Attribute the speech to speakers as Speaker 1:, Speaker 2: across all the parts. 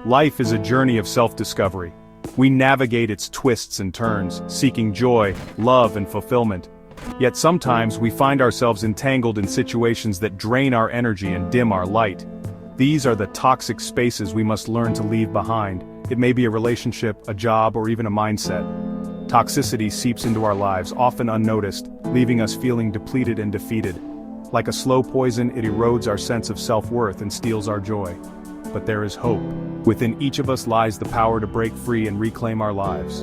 Speaker 1: Life is a journey of self-discovery. We navigate its twists and turns, seeking joy, love, and fulfillment. Yet sometimes we find ourselves entangled in situations that drain our energy and dim our light. These are the toxic spaces we must learn to leave behind. It may be a relationship, a job, or even a mindset. Toxicity seeps into our lives, often unnoticed, leaving us feeling depleted and defeated. Like a slow poison, it erodes our sense of self-worth and steals our joy. But there is hope. Within each of us lies the power to break free and reclaim our lives.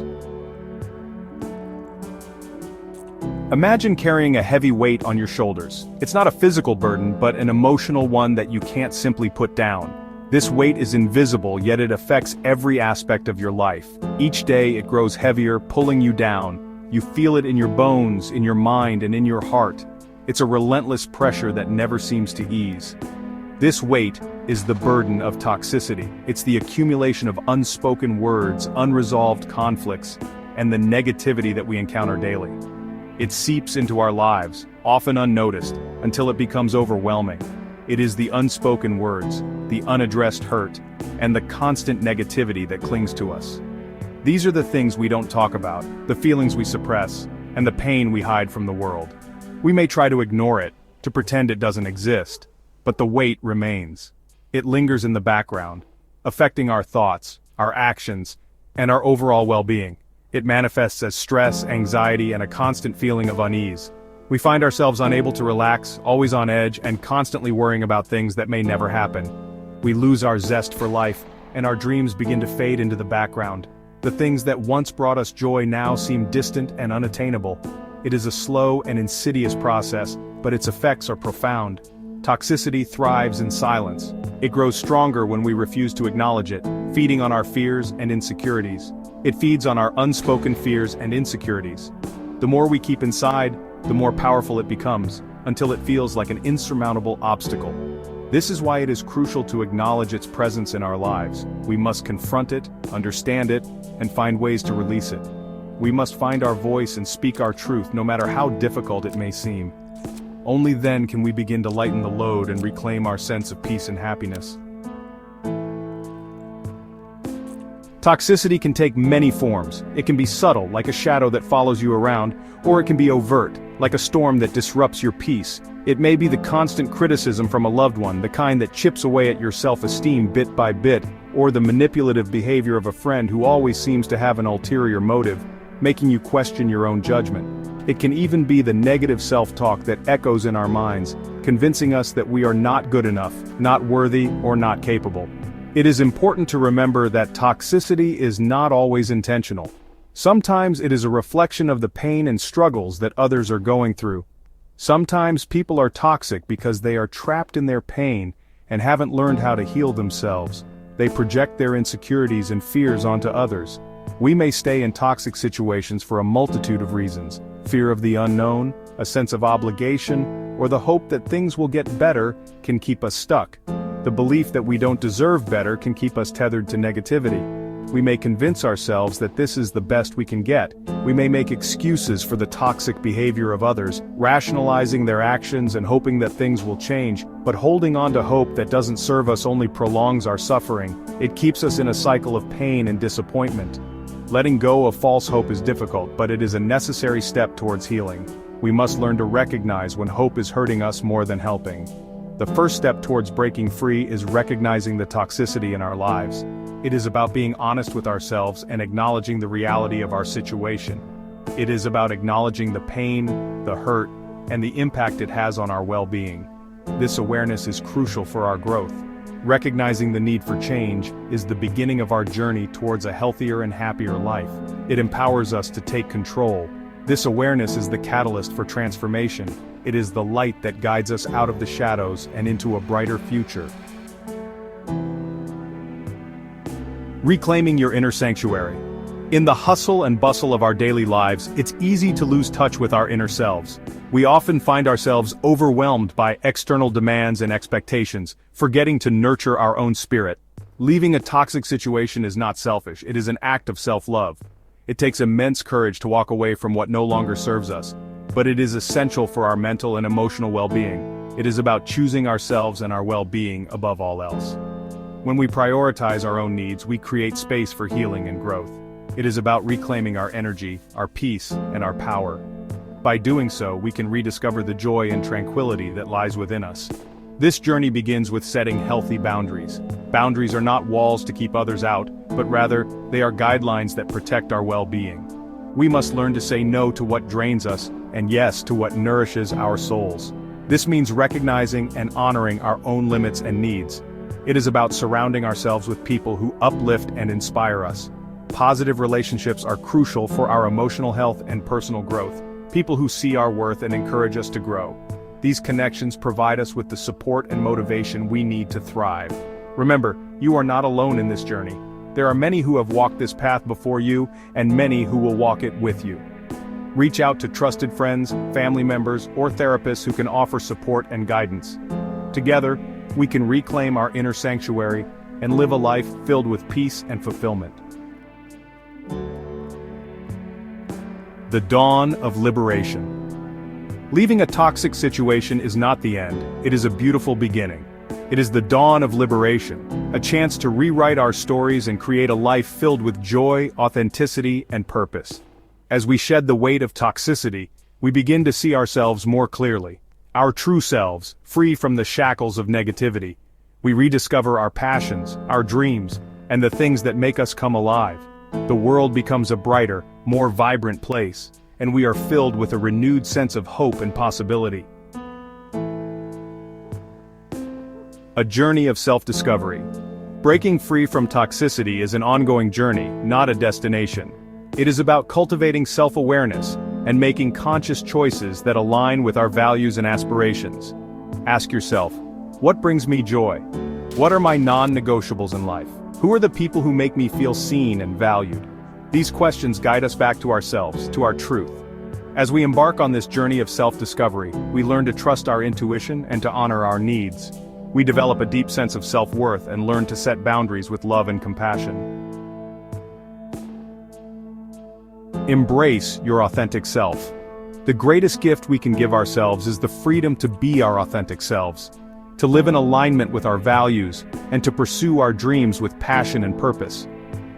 Speaker 1: Imagine carrying a heavy weight on your shoulders. It's not a physical burden, but an emotional one that you can't simply put down. This weight is invisible, yet it affects every aspect of your life. Each day it grows heavier, pulling you down. You feel it in your bones, in your mind, and in your heart. It's a relentless pressure that never seems to ease. This weight is the burden of toxicity. It's the accumulation of unspoken words, unresolved conflicts, and the negativity that we encounter daily. It seeps into our lives, often unnoticed, until it becomes overwhelming. It is the unspoken words, the unaddressed hurt, and the constant negativity that clings to us. These are the things we don't talk about, the feelings we suppress, and the pain we hide from the world. We may try to ignore it, to pretend it doesn't exist, but the weight remains. It lingers in the background, affecting our thoughts, our actions, and our overall well-being. It manifests as stress, anxiety, and a constant feeling of unease. We find ourselves unable to relax, always on edge, and constantly worrying about things that may never happen. We lose our zest for life, and our dreams begin to fade into the background. The things that once brought us joy now seem distant and unattainable. It is a slow and insidious process, but its effects are profound. Toxicity thrives in silence. It grows stronger when we refuse to acknowledge it, feeding on our fears and insecurities. It feeds on our unspoken fears and insecurities. The more we keep inside, the more powerful it becomes, until it feels like an insurmountable obstacle. This is why it is crucial to acknowledge its presence in our lives. We must confront it, understand it, and find ways to release it. We must find our voice and speak our truth, no matter how difficult it may seem. Only then can we begin to lighten the load and reclaim our sense of peace and happiness. Toxicity can take many forms. It can be subtle, like a shadow that follows you around, or it can be overt, like a storm that disrupts your peace. It may be the constant criticism from a loved one, the kind that chips away at your self-esteem bit by bit, or the manipulative behavior of a friend who always seems to have an ulterior motive, making you question your own judgment. It can even be the negative self-talk that echoes in our minds, convincing us that we are not good enough, not worthy, or not capable. It is important to remember that toxicity is not always intentional. Sometimes it is a reflection of the pain and struggles that others are going through. Sometimes people are toxic because they are trapped in their pain and haven't learned how to heal themselves. They project their insecurities and fears onto others. We may stay in toxic situations for a multitude of reasons. Fear of the unknown, a sense of obligation, or the hope that things will get better can keep us stuck. The belief that we don't deserve better can keep us tethered to negativity. We may convince ourselves that this is the best we can get. We may make excuses for the toxic behavior of others, rationalizing their actions and hoping that things will change, but holding on to hope that doesn't serve us only prolongs our suffering. It keeps us in a cycle of pain and disappointment. Letting go of false hope is difficult, but it is a necessary step towards healing. We must learn to recognize when hope is hurting us more than helping. The first step towards breaking free is recognizing the toxicity in our lives. It is about being honest with ourselves and acknowledging the reality of our situation. It is about acknowledging the pain, the hurt, and the impact it has on our well-being. This awareness is crucial for our growth. Recognizing the need for change is the beginning of our journey towards a healthier and happier life. It empowers us to take control. This awareness is the catalyst for transformation. It is the light that guides us out of the shadows and into a brighter future. Reclaiming your inner sanctuary. In the hustle and bustle of our daily lives, it's easy to lose touch with our inner selves. We often find ourselves overwhelmed by external demands and expectations, forgetting to nurture our own spirit. Leaving a toxic situation is not selfish, it is an act of self-love. It takes immense courage to walk away from what no longer serves us, but it is essential for our mental and emotional well-being. It is about choosing ourselves and our well-being above all else. When we prioritize our own needs, we create space for healing and growth. It is about reclaiming our energy, our peace, and our power. By doing so, we can rediscover the joy and tranquility that lies within us. This journey begins with setting healthy boundaries. Boundaries are not walls to keep others out, but rather, they are guidelines that protect our well-being. We must learn to say no to what drains us, and yes to what nourishes our souls. This means recognizing and honoring our own limits and needs. It is about surrounding ourselves with people who uplift and inspire us. Positive relationships are crucial for our emotional health and personal growth. People who see our worth and encourage us to grow. These connections provide us with the support and motivation we need to thrive. Remember, you are not alone in this journey. There are many who have walked this path before you, and many who will walk it with you. Reach out to trusted friends, family members, or therapists who can offer support and guidance. Together, we can reclaim our inner sanctuary and live a life filled with peace and fulfillment. The dawn of liberation. Leaving a toxic situation is not the end, it is a beautiful beginning. It is the dawn of liberation, a chance to rewrite our stories and create a life filled with joy, authenticity, and purpose. As we shed the weight of toxicity, we begin to see ourselves more clearly. Our true selves, free from the shackles of negativity. We rediscover our passions, our dreams, and the things that make us come alive. The world becomes a brighter, more vibrant place, and we are filled with a renewed sense of hope and possibility. A journey of self-discovery. Breaking free from toxicity is an ongoing journey, not a destination. It is about cultivating self-awareness and making conscious choices that align with our values and aspirations. Ask yourself, what brings me joy? What are my non-negotiables in life? Who are the people who make me feel seen and valued? These questions guide us back to ourselves, to our truth. As we embark on this journey of self-discovery, we learn to trust our intuition and to honor our needs. We develop a deep sense of self-worth and learn to set boundaries with love and compassion. Embrace your authentic self. The greatest gift we can give ourselves is the freedom to be our authentic selves, to live in alignment with our values, and to pursue our dreams with passion and purpose.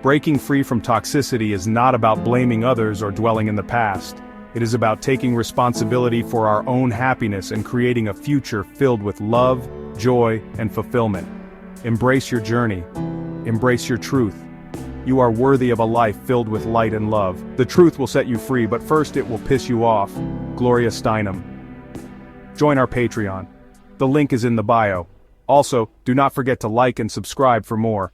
Speaker 1: Breaking free from toxicity is not about blaming others or dwelling in the past. It is about taking responsibility for our own happiness and creating a future filled with love, joy, and fulfillment. Embrace your journey. Embrace your truth. You are worthy of a life filled with light and love. The truth will set you free, but first it will piss you off. Gloria Steinem. Join our Patreon. The link is in the bio. Also, do not forget to like and subscribe for more.